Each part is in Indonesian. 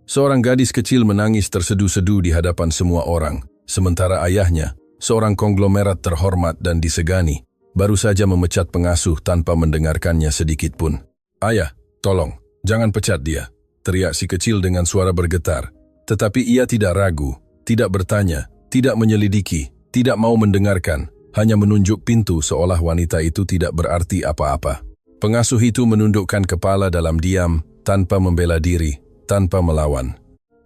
Seorang gadis kecil menangis terseduh-seduh di hadapan semua orang, sementara ayahnya, seorang konglomerat terhormat dan disegani, baru saja memecat pengasuh tanpa mendengarkannya sedikit pun. "Ayah, tolong, jangan pecat dia," teriak si kecil dengan suara bergetar. Tetapi ia tidak ragu, tidak bertanya, tidak menyelidiki, tidak mau mendengarkan, hanya menunjuk pintu seolah wanita itu tidak berarti apa-apa. Pengasuh itu menundukkan kepala dalam diam, tanpa membela diri, tanpa melawan.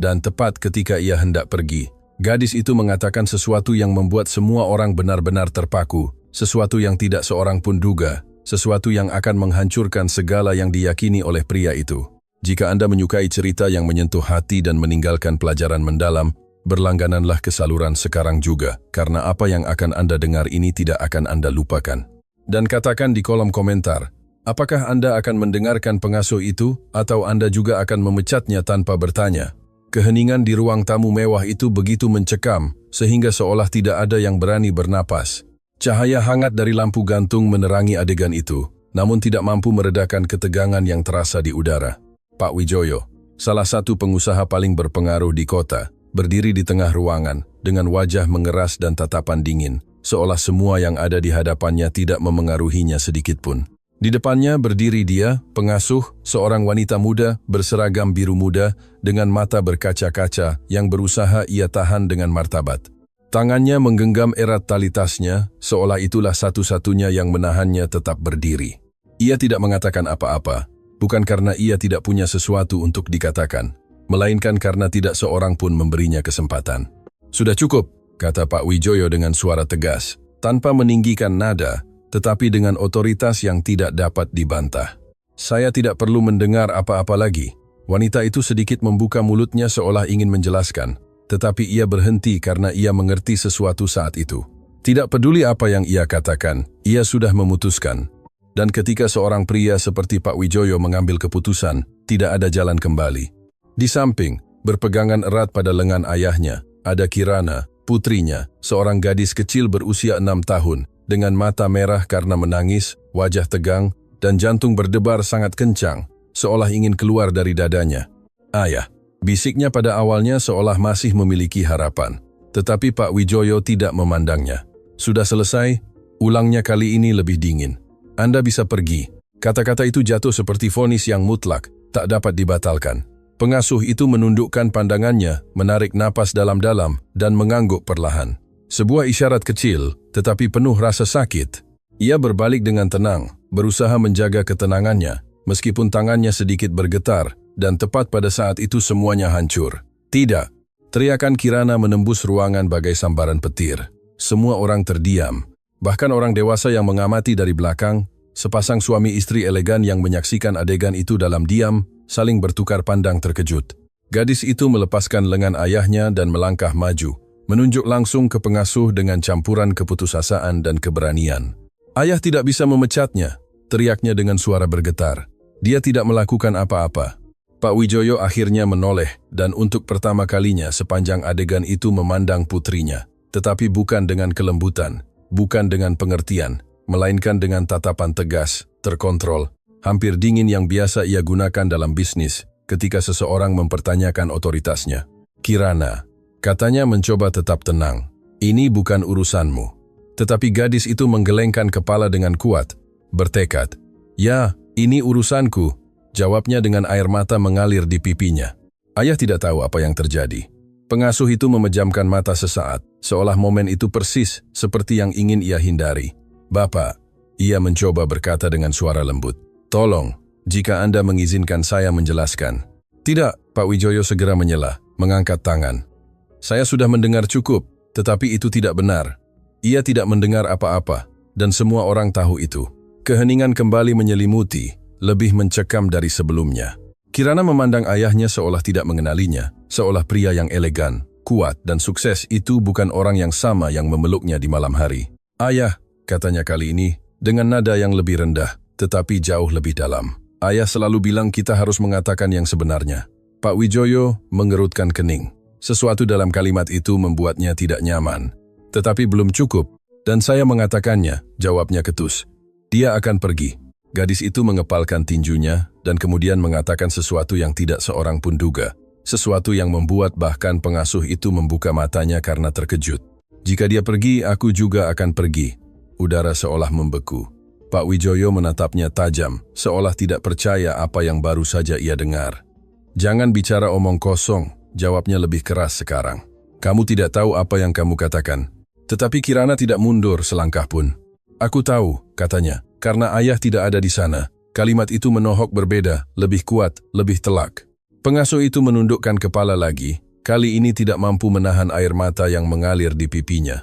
Dan tepat ketika ia hendak pergi, gadis itu mengatakan sesuatu yang membuat semua orang benar-benar terpaku, sesuatu yang tidak seorang pun duga, sesuatu yang akan menghancurkan segala yang diyakini oleh pria itu. Jika Anda menyukai cerita yang menyentuh hati dan meninggalkan pelajaran mendalam, berlanggananlah ke saluran sekarang juga, karena apa yang akan Anda dengar ini tidak akan Anda lupakan. Dan katakan di kolom komentar, apakah Anda akan mendengarkan pengasuh itu, atau Anda juga akan memecatnya tanpa bertanya? Keheningan di ruang tamu mewah itu begitu mencekam, sehingga seolah tidak ada yang berani bernapas. Cahaya hangat dari lampu gantung menerangi adegan itu, namun tidak mampu meredakan ketegangan yang terasa di udara. Pak Wijoyo, salah satu pengusaha paling berpengaruh di kota, berdiri di tengah ruangan, dengan wajah mengeras dan tatapan dingin, seolah semua yang ada di hadapannya tidak memengaruhinya sedikit pun. Di depannya berdiri dia, pengasuh, seorang wanita muda berseragam biru muda dengan mata berkaca-kaca yang berusaha ia tahan dengan martabat. Tangannya menggenggam erat tali tasnya, seolah itulah satu-satunya yang menahannya tetap berdiri. Ia tidak mengatakan apa-apa, bukan karena ia tidak punya sesuatu untuk dikatakan, melainkan karena tidak seorang pun memberinya kesempatan. "Sudah cukup," kata Pak Wijoyo dengan suara tegas, tanpa meninggikan nada, tetapi dengan otoritas yang tidak dapat dibantah. "Saya tidak perlu mendengar apa-apa lagi." Wanita itu sedikit membuka mulutnya seolah ingin menjelaskan, tetapi ia berhenti karena ia mengerti sesuatu saat itu. Tidak peduli apa yang ia katakan, ia sudah memutuskan. Dan ketika seorang pria seperti Pak Wijoyo mengambil keputusan, tidak ada jalan kembali. Di samping, berpegangan erat pada lengan ayahnya, ada Kirana, putrinya, seorang gadis kecil berusia 6 tahun, dengan mata merah karena menangis, wajah tegang, dan jantung berdebar sangat kencang, seolah ingin keluar dari dadanya. "Ayah," bisiknya pada awalnya seolah masih memiliki harapan. Tetapi Pak Wijoyo tidak memandangnya. "Sudah selesai?" Ulangnya kali ini lebih dingin. "Anda bisa pergi." Kata-kata itu jatuh seperti vonis yang mutlak, tak dapat dibatalkan. Pengasuh itu menundukkan pandangannya, menarik napas dalam-dalam, dan mengangguk perlahan. Sebuah isyarat kecil, tetapi penuh rasa sakit. Ia berbalik dengan tenang, berusaha menjaga ketenangannya, meskipun tangannya sedikit bergetar, dan tepat pada saat itu semuanya hancur. "Tidak!" Teriakan Kirana menembus ruangan bagai sambaran petir. Semua orang terdiam, bahkan orang dewasa yang mengamati dari belakang. Sepasang suami istri elegan yang menyaksikan adegan itu dalam diam, saling bertukar pandang terkejut. Gadis itu melepaskan lengan ayahnya dan melangkah maju, menunjuk langsung ke pengasuh dengan campuran keputusasaan dan keberanian. "Ayah tidak bisa memecatnya," teriaknya dengan suara bergetar. Dia tidak melakukan apa-apa. Pak Wijoyo akhirnya menoleh, dan untuk pertama kalinya sepanjang adegan itu memandang putrinya, tetapi bukan dengan kelembutan, bukan dengan pengertian, melainkan dengan tatapan tegas, terkontrol, hampir dingin yang biasa ia gunakan dalam bisnis ketika seseorang mempertanyakan otoritasnya. "Kirana," katanya mencoba tetap tenang, "ini bukan urusanmu." Tetapi gadis itu menggelengkan kepala dengan kuat, bertekad. "Ya, ini urusanku," jawabnya dengan air mata mengalir di pipinya. Ayah tidak tahu apa yang terjadi. Pengasuh itu memejamkan mata sesaat, seolah momen itu persis seperti yang ingin ia hindari. "Bapak," ia mencoba berkata dengan suara lembut, "tolong, jika Anda mengizinkan saya menjelaskan." "Tidak," Pak Wijoyo segera menyela, mengangkat tangan. "Saya sudah mendengar cukup, tetapi itu tidak benar." Ia tidak mendengar apa-apa, dan semua orang tahu itu. Keheningan kembali menyelimuti, lebih mencekam dari sebelumnya. Kirana memandang ayahnya seolah tidak mengenalinya, seolah pria yang elegan, kuat, dan sukses itu bukan orang yang sama yang memeluknya di malam hari. "Ayah," katanya kali ini, dengan nada yang lebih rendah, tetapi jauh lebih dalam. "Ayah selalu bilang kita harus mengatakan yang sebenarnya." Pak Wijoyo mengerutkan kening. Sesuatu dalam kalimat itu membuatnya tidak nyaman. "Tetapi belum cukup, dan saya mengatakannya," jawabnya ketus. "Dia akan pergi." Gadis itu mengepalkan tinjunya, dan kemudian mengatakan sesuatu yang tidak seorang pun duga. sesuatu yang membuat bahkan pengasuh itu membuka matanya karena terkejut. Jika dia pergi, aku juga akan pergi. Udara seolah membeku. Pak Wijoyo menatapnya tajam, seolah tidak percaya apa yang baru saja ia dengar. Jangan bicara omong kosong, jawabnya lebih keras sekarang. Kamu tidak tahu apa yang kamu katakan. Tetapi Kirana tidak mundur selangkah pun. Aku tahu, katanya, karena ayah tidak ada di sana. Kalimat itu menohok berbeda, lebih kuat, lebih telak. Pengasuh itu menundukkan kepala lagi, kali ini tidak mampu menahan air mata yang mengalir di pipinya.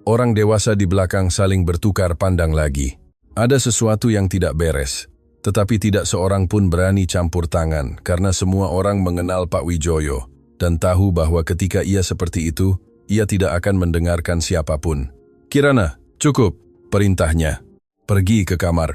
Orang dewasa di belakang saling bertukar pandang lagi. Ada sesuatu yang tidak beres, tetapi tidak seorang pun berani campur tangan karena semua orang mengenal Pak Wijoyo dan tahu bahwa ketika ia seperti itu, ia tidak akan mendengarkan siapapun. Kirana, cukup, perintahnya. Pergi ke kamar.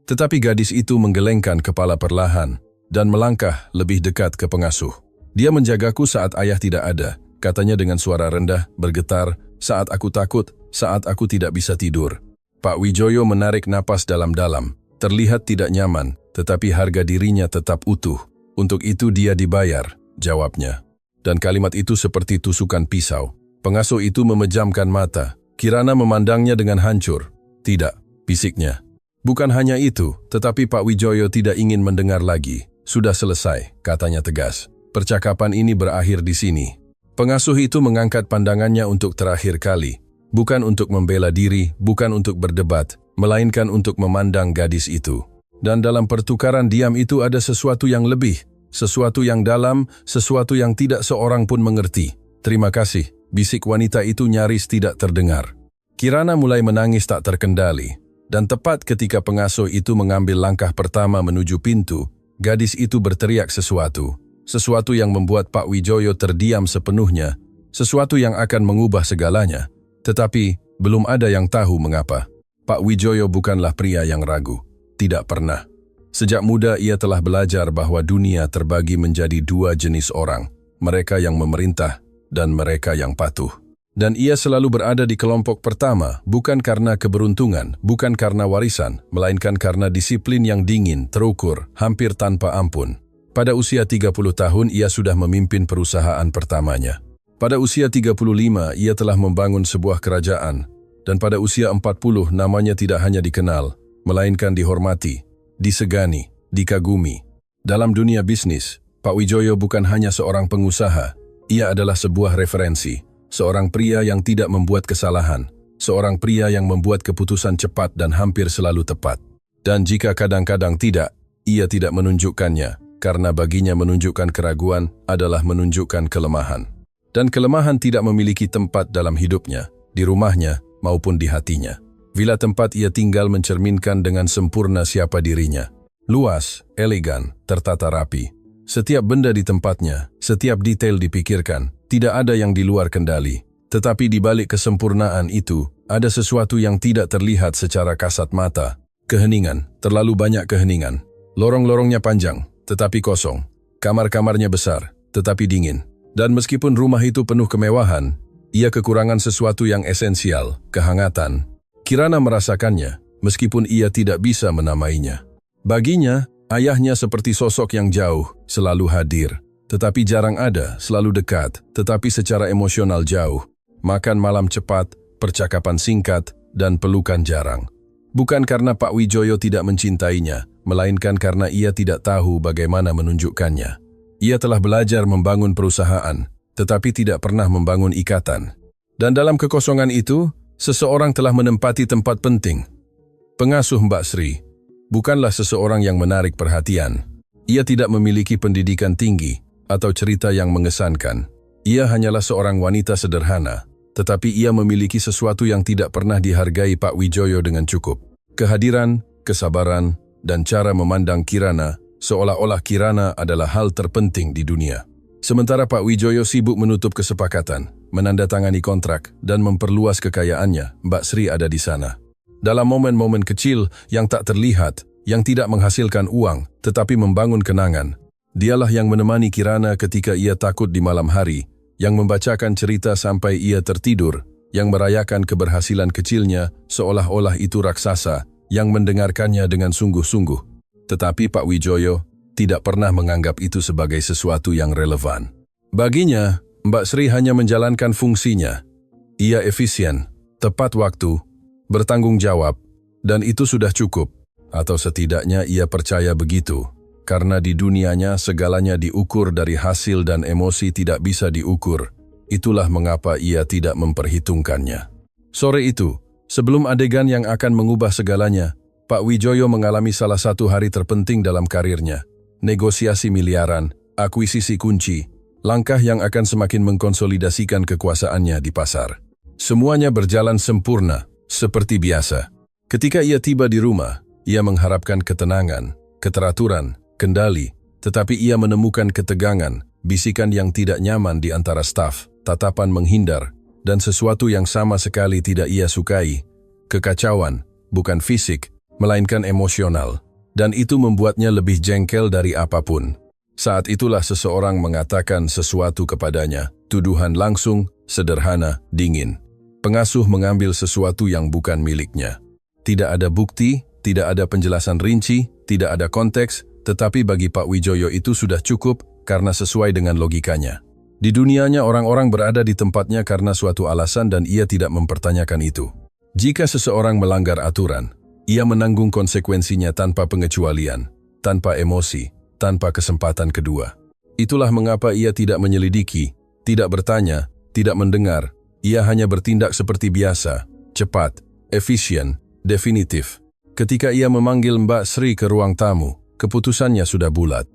Tetapi gadis itu menggelengkan kepala perlahan dan melangkah lebih dekat ke pengasuh. Dia menjagaku saat ayah tidak ada, katanya dengan suara rendah, bergetar, saat aku takut, saat aku tidak bisa tidur. Pak Wijoyo menarik napas dalam-dalam, terlihat tidak nyaman, tetapi harga dirinya tetap utuh. Untuk itu dia dibayar, jawabnya. Dan kalimat itu seperti tusukan pisau. Pengasuh itu memejamkan mata. Kirana memandangnya dengan hancur. Tidak, bisiknya. Bukan hanya itu, tetapi Pak Wijoyo tidak ingin mendengar lagi. Sudah selesai, katanya tegas. Percakapan ini berakhir di sini. Pengasuh itu mengangkat pandangannya untuk terakhir kali. Bukan untuk membela diri, bukan untuk berdebat, melainkan untuk memandang gadis itu. Dan dalam pertukaran diam itu ada sesuatu yang lebih, sesuatu yang dalam, sesuatu yang tidak seorang pun mengerti. Terima kasih, bisik wanita itu nyaris tidak terdengar. Kirana mulai menangis tak terkendali. Dan tepat ketika pengasuh itu mengambil langkah pertama menuju pintu, gadis itu berteriak sesuatu. Sesuatu yang membuat Pak Wijoyo terdiam sepenuhnya. Sesuatu yang akan mengubah segalanya. Tetapi, belum ada yang tahu mengapa. Pak Wijoyo bukanlah pria yang ragu. Tidak pernah. Sejak muda ia telah belajar bahwa dunia terbagi menjadi dua jenis orang. Mereka yang memerintah dan mereka yang patuh. Dan ia selalu berada di kelompok pertama, bukan karena keberuntungan, bukan karena warisan, melainkan karena disiplin yang dingin, terukur, hampir tanpa ampun. Pada usia 30 tahun ia sudah memimpin perusahaan pertamanya. Pada usia 35 ia telah membangun sebuah kerajaan. Dan pada usia 40 namanya tidak hanya dikenal, melainkan dihormati, disegani, dikagumi. Dalam dunia bisnis, Pak Wijoyo bukan hanya seorang pengusaha, ia adalah sebuah referensi. Seorang pria yang tidak membuat kesalahan, seorang pria yang membuat keputusan cepat dan hampir selalu tepat. Dan jika kadang-kadang tidak, ia tidak menunjukkannya, karena baginya menunjukkan keraguan adalah menunjukkan kelemahan. Dan kelemahan tidak memiliki tempat dalam hidupnya, di rumahnya maupun di hatinya. Villa tempat ia tinggal mencerminkan dengan sempurna siapa dirinya. Luas, elegan, tertata rapi. Setiap benda di tempatnya, setiap detail dipikirkan. Tidak ada yang di luar kendali. Tetapi di balik kesempurnaan itu, ada sesuatu yang tidak terlihat secara kasat mata. Keheningan, terlalu banyak keheningan. Lorong-lorongnya panjang, tetapi kosong. Kamar-kamarnya besar, tetapi dingin. Dan meskipun rumah itu penuh kemewahan, ia kekurangan sesuatu yang esensial, kehangatan. Kirana merasakannya, meskipun ia tidak bisa menamainya. Baginya, ayahnya seperti sosok yang jauh, selalu hadir. Tetapi jarang ada, selalu dekat, tetapi secara emosional jauh. Makan malam cepat, percakapan singkat, dan pelukan jarang. Bukan karena Pak Wijoyo tidak mencintainya, melainkan karena ia tidak tahu bagaimana menunjukkannya. Ia telah belajar membangun perusahaan, tetapi tidak pernah membangun ikatan. Dan dalam kekosongan itu, seseorang telah menempati tempat penting. Pengasuh Mbak Sri bukanlah seseorang yang menarik perhatian. Ia tidak memiliki pendidikan tinggi atau cerita yang mengesankan. Ia hanyalah seorang wanita sederhana, tetapi ia memiliki sesuatu yang tidak pernah dihargai Pak Wijoyo dengan cukup. Kehadiran, kesabaran, dan cara memandang Kirana, seolah-olah Kirana adalah hal terpenting di dunia. Sementara Pak Wijoyo sibuk menutup kesepakatan, menandatangani kontrak, dan memperluas kekayaannya, Mbak Sri ada di sana. Dalam momen-momen kecil yang tak terlihat, yang tidak menghasilkan uang, tetapi membangun kenangan, dialah yang menemani Kirana ketika ia takut di malam hari, yang membacakan cerita sampai ia tertidur, yang merayakan keberhasilan kecilnya seolah-olah itu raksasa, yang mendengarkannya dengan sungguh-sungguh. Tetapi Pak Wijoyo tidak pernah menganggap itu sebagai sesuatu yang relevan. Baginya, Mbak Sri hanya menjalankan fungsinya. Ia efisien, tepat waktu, bertanggung jawab, dan itu sudah cukup. Atau setidaknya ia percaya begitu. Karena di dunianya segalanya diukur dari hasil dan emosi tidak bisa diukur. Itulah mengapa ia tidak memperhitungkannya. Sore itu, sebelum adegan yang akan mengubah segalanya, Pak Wijoyo mengalami salah satu hari terpenting dalam karirnya. Negosiasi miliaran, akuisisi kunci, langkah yang akan semakin mengkonsolidasikan kekuasaannya di pasar. Semuanya berjalan sempurna, seperti biasa. Ketika ia tiba di rumah, ia mengharapkan ketenangan, keteraturan, kendali, tetapi ia menemukan ketegangan, bisikan yang tidak nyaman di antara staf, tatapan menghindar, dan sesuatu yang sama sekali tidak ia sukai. Kekacauan, bukan fisik, melainkan emosional, dan itu membuatnya lebih jengkel dari apapun. Saat itulah seseorang mengatakan sesuatu kepadanya, tuduhan langsung, sederhana, dingin. Pengasuh mengambil sesuatu yang bukan miliknya. Tidak ada bukti, tidak ada penjelasan rinci, tidak ada konteks, tetapi bagi Pak Wijoyo itu sudah cukup karena sesuai dengan logikanya. Di dunianya orang-orang berada di tempatnya karena suatu alasan dan ia tidak mempertanyakan itu. Jika seseorang melanggar aturan, ia menanggung konsekuensinya tanpa pengecualian, tanpa emosi, tanpa kesempatan kedua. Itulah mengapa ia tidak menyelidiki, tidak bertanya, tidak mendengar. Ia hanya bertindak seperti biasa, cepat, efisien, definitif. Ketika ia memanggil Mbak Sri ke ruang tamu, keputusannya sudah bulat.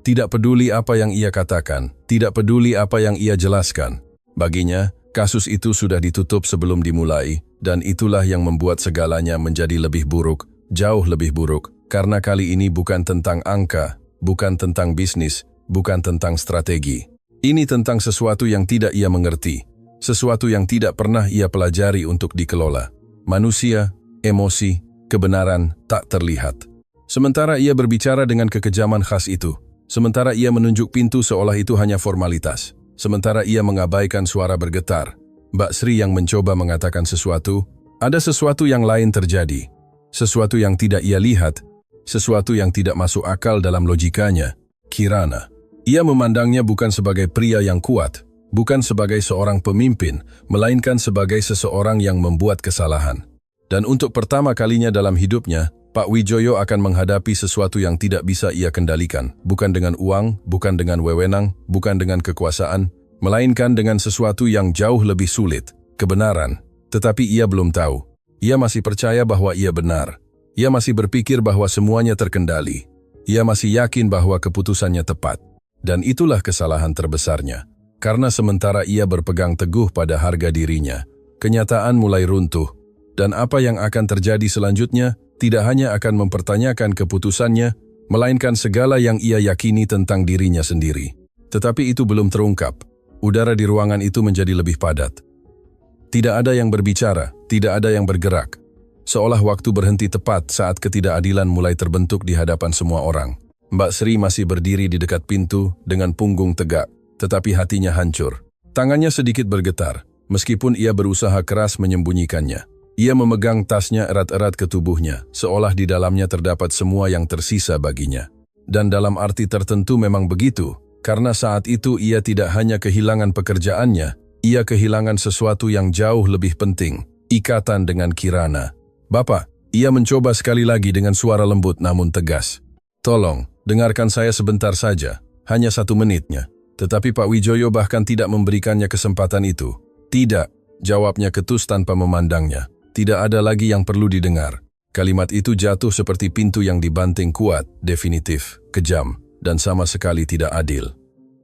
Tidak peduli apa yang ia katakan, tidak peduli apa yang ia jelaskan. Baginya, kasus itu sudah ditutup sebelum dimulai, dan itulah yang membuat segalanya menjadi lebih buruk, jauh lebih buruk, karena kali ini bukan tentang angka, bukan tentang bisnis, bukan tentang strategi. Ini tentang sesuatu yang tidak ia mengerti. Sesuatu yang tidak pernah ia pelajari untuk dikelola. Manusia, emosi, kebenaran tak terlihat. Sementara ia berbicara dengan kekejaman khas itu, sementara ia menunjuk pintu seolah itu hanya formalitas, sementara ia mengabaikan suara bergetar, Mbak Sri yang mencoba mengatakan sesuatu, ada sesuatu yang lain terjadi. Sesuatu yang tidak ia lihat, sesuatu yang tidak masuk akal dalam logikanya. Kirana. Ia memandangnya bukan sebagai pria yang kuat, bukan sebagai seorang pemimpin, melainkan sebagai seseorang yang membuat kesalahan. Dan untuk pertama kalinya dalam hidupnya, Pak Wijoyo akan menghadapi sesuatu yang tidak bisa ia kendalikan, bukan dengan uang, bukan dengan wewenang, bukan dengan kekuasaan, melainkan dengan sesuatu yang jauh lebih sulit, kebenaran. Tetapi ia belum tahu. Ia masih percaya bahwa ia benar. Ia masih berpikir bahwa semuanya terkendali. Ia masih yakin bahwa keputusannya tepat. Dan itulah kesalahan terbesarnya. Karena sementara ia berpegang teguh pada harga dirinya, kenyataan mulai runtuh. Dan apa yang akan terjadi selanjutnya tidak hanya akan mempertanyakan keputusannya, melainkan segala yang ia yakini tentang dirinya sendiri. Tetapi itu belum terungkap. Udara di ruangan itu menjadi lebih padat. Tidak ada yang berbicara, tidak ada yang bergerak. Seolah waktu berhenti tepat saat ketidakadilan mulai terbentuk di hadapan semua orang. Mbak Sri masih berdiri di dekat pintu dengan punggung tegak. Tetapi hatinya hancur. Tangannya sedikit bergetar, meskipun ia berusaha keras menyembunyikannya. Ia memegang tasnya erat-erat ke tubuhnya, seolah di dalamnya terdapat semua yang tersisa baginya. Dan dalam arti tertentu memang begitu, karena saat itu ia tidak hanya kehilangan pekerjaannya, ia kehilangan sesuatu yang jauh lebih penting, ikatan dengan Kirana. Bapak, ia mencoba sekali lagi dengan suara lembut namun tegas. Tolong, dengarkan saya sebentar saja, hanya 1 menitnya. Tetapi Pak Wijoyo bahkan tidak memberikannya kesempatan itu. Tidak, jawabnya ketus tanpa memandangnya. Tidak ada lagi yang perlu didengar. Kalimat itu jatuh seperti pintu yang dibanting kuat, definitif, kejam, dan sama sekali tidak adil.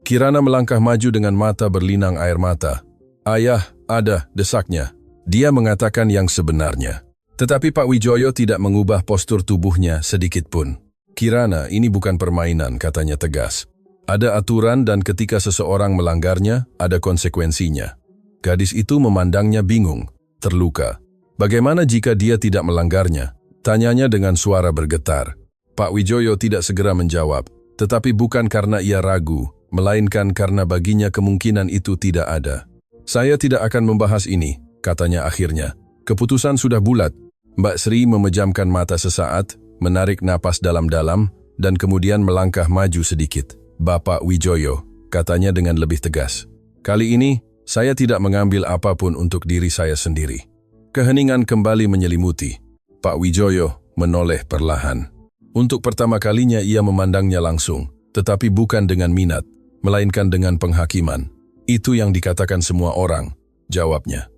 Kirana melangkah maju dengan mata berlinang air mata. Ayah, ada, desaknya. Dia mengatakan yang sebenarnya. Tetapi Pak Wijoyo tidak mengubah postur tubuhnya sedikit pun. Kirana, ini bukan permainan, katanya tegas. Ada aturan dan ketika seseorang melanggarnya, ada konsekuensinya. Gadis itu memandangnya bingung, terluka. Bagaimana jika dia tidak melanggarnya? Tanyanya dengan suara bergetar. Pak Wijoyo tidak segera menjawab, tetapi bukan karena ia ragu, melainkan karena baginya kemungkinan itu tidak ada. Saya tidak akan membahas ini, katanya akhirnya. Keputusan sudah bulat. Mbak Sri memejamkan mata sesaat, menarik napas dalam-dalam, dan kemudian melangkah maju sedikit. Bapak Wijoyo, katanya dengan lebih tegas. Kali ini, saya tidak mengambil apapun untuk diri saya sendiri. Keheningan kembali menyelimuti. Pak Wijoyo menoleh perlahan. Untuk pertama kalinya ia memandangnya langsung, tetapi bukan dengan minat, melainkan dengan penghakiman. Itu yang dikatakan semua orang, jawabnya.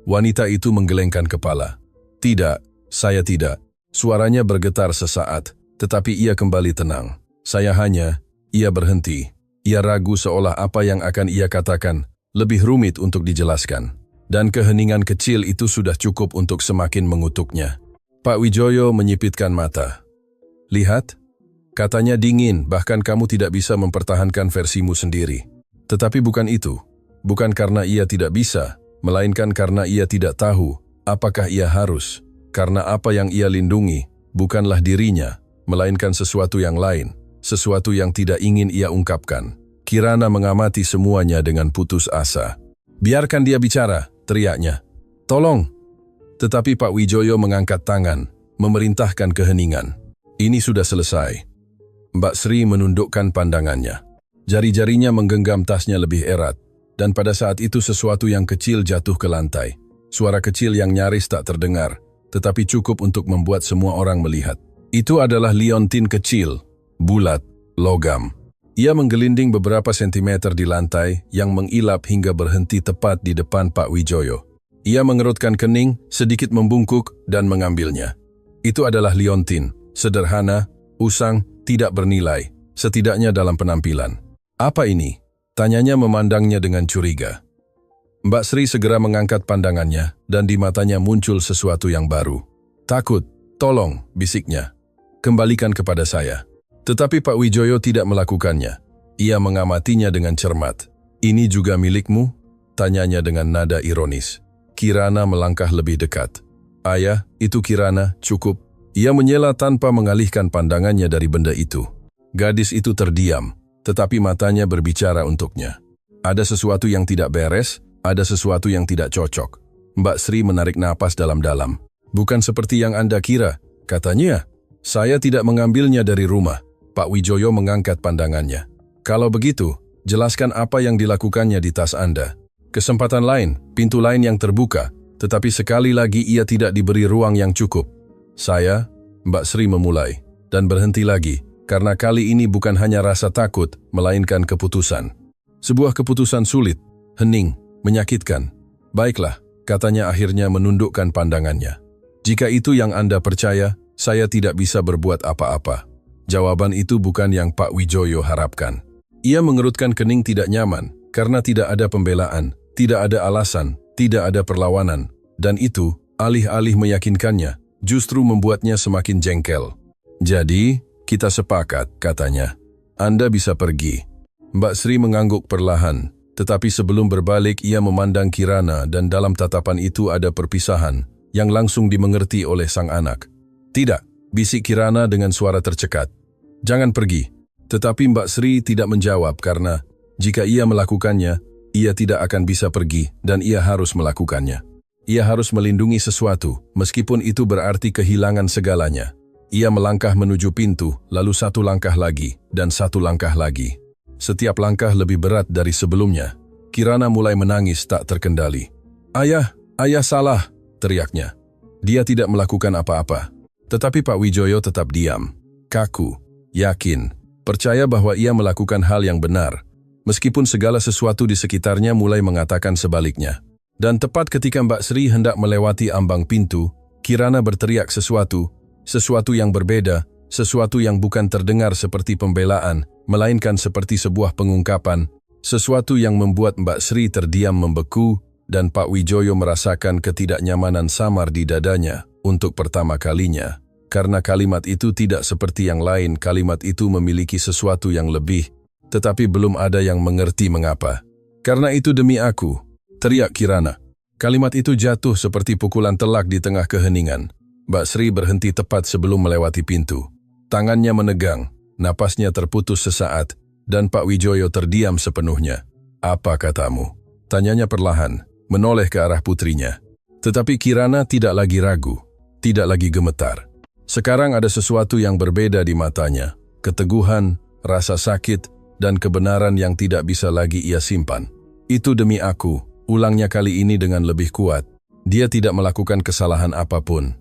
Wanita itu menggelengkan kepala. Tidak, saya tidak. Suaranya bergetar sesaat, tetapi ia kembali tenang. Ia berhenti. Ia ragu seolah apa yang akan ia katakan lebih rumit untuk dijelaskan. Dan keheningan kecil itu sudah cukup untuk semakin mengutuknya. Pak Wijoyo menyipitkan mata. Lihat, katanya dingin, bahkan kamu tidak bisa mempertahankan versimu sendiri. Tetapi bukan itu. Bukan karena ia tidak bisa, melainkan karena ia tidak tahu apakah ia harus. Karena apa yang ia lindungi bukanlah dirinya, melainkan sesuatu yang lain, sesuatu yang tidak ingin ia ungkapkan. Kirana mengamati semuanya dengan putus asa. Biarkan dia bicara, teriaknya. Tolong. Tetapi Pak Wijoyo mengangkat tangan, memerintahkan keheningan. Ini sudah selesai. Mbak Sri menundukkan pandangannya. Jari-jarinya menggenggam tasnya lebih erat, dan pada saat itu sesuatu yang kecil jatuh ke lantai. Suara kecil yang nyaris tak terdengar, tetapi cukup untuk membuat semua orang melihat. Itu adalah liontin kecil, bulat, logam. Ia menggelinding beberapa sentimeter di lantai yang mengilap hingga berhenti tepat di depan Pak Wijoyo. Ia mengerutkan kening, sedikit membungkuk, dan mengambilnya. Itu adalah liontin, sederhana, usang, tidak bernilai, setidaknya dalam penampilan. Apa ini? Tanyanya memandangnya dengan curiga. Mbak Sri segera mengangkat pandangannya, dan di matanya muncul sesuatu yang baru. Takut, tolong, bisiknya. Kembalikan kepada saya. Tetapi Pak Wijoyo tidak melakukannya. Ia mengamatinya dengan cermat. Ini juga milikmu? Tanyanya dengan nada ironis. Kirana melangkah lebih dekat. Ayah, itu Kirana, cukup. Ia menyela tanpa mengalihkan pandangannya dari benda itu. Gadis itu terdiam, tetapi matanya berbicara untuknya. Ada sesuatu yang tidak beres, ada sesuatu yang tidak cocok. Mbak Sri menarik napas dalam-dalam. Bukan seperti yang Anda kira, katanya. Saya tidak mengambilnya dari rumah. Pak Wijoyo mengangkat pandangannya. Kalau begitu, jelaskan apa yang dilakukannya di tas Anda. Kesempatan lain, pintu lain yang terbuka, tetapi sekali lagi ia tidak diberi ruang yang cukup. Saya, Mbak Sri memulai, dan berhenti lagi, karena kali ini bukan hanya rasa takut, melainkan keputusan. Sebuah keputusan sulit, hening, menyakitkan. Baiklah, katanya akhirnya menundukkan pandangannya. Jika itu yang Anda percaya, saya tidak bisa berbuat apa-apa. Jawaban itu bukan yang Pak Wijoyo harapkan. Ia mengerutkan kening tidak nyaman, karena tidak ada pembelaan, tidak ada alasan, tidak ada perlawanan. Dan itu, alih-alih meyakinkannya, justru membuatnya semakin jengkel. Jadi, kita sepakat, katanya. Anda bisa pergi. Mbak Sri mengangguk perlahan, tetapi sebelum berbalik ia memandang Kirana dan dalam tatapan itu ada perpisahan yang langsung dimengerti oleh sang anak. Tidak, bisik Kirana dengan suara tercekat. Jangan pergi. Tetapi Mbak Sri tidak menjawab karena jika ia melakukannya, ia tidak akan bisa pergi dan ia harus melakukannya. Ia harus melindungi sesuatu, meskipun itu berarti kehilangan segalanya. Ia melangkah menuju pintu, lalu satu langkah lagi, dan satu langkah lagi. Setiap langkah lebih berat dari sebelumnya. Kirana mulai menangis tak terkendali. Ayah salah, teriaknya. Dia tidak melakukan apa-apa. Tetapi Pak Wijoyo tetap diam, kaku, yakin, percaya bahwa ia melakukan hal yang benar, meskipun segala sesuatu di sekitarnya mulai mengatakan sebaliknya. Dan tepat ketika Mbak Sri hendak melewati ambang pintu, Kirana berteriak sesuatu yang berbeda, sesuatu yang bukan terdengar seperti pembelaan, melainkan seperti sebuah pengungkapan, sesuatu yang membuat Mbak Sri terdiam membeku, dan Pak Wijoyo merasakan ketidaknyamanan samar di dadanya. Untuk pertama kalinya, karena kalimat itu tidak seperti yang lain, kalimat itu memiliki sesuatu yang lebih, tetapi belum ada yang mengerti mengapa. Karena itu demi aku, teriak Kirana. Kalimat itu jatuh seperti pukulan telak di tengah keheningan. Mbak Sri berhenti tepat sebelum melewati pintu. Tangannya menegang, napasnya terputus sesaat, dan Pak Wijoyo terdiam sepenuhnya. Apa katamu? Tanyanya perlahan, menoleh ke arah putrinya. Tetapi Kirana tidak lagi ragu. Tidak lagi gemetar. Sekarang ada sesuatu yang berbeda di matanya. Keteguhan, rasa sakit, dan kebenaran yang tidak bisa lagi ia simpan. Itu demi aku, ulangnya kali ini dengan lebih kuat. Dia tidak melakukan kesalahan apapun.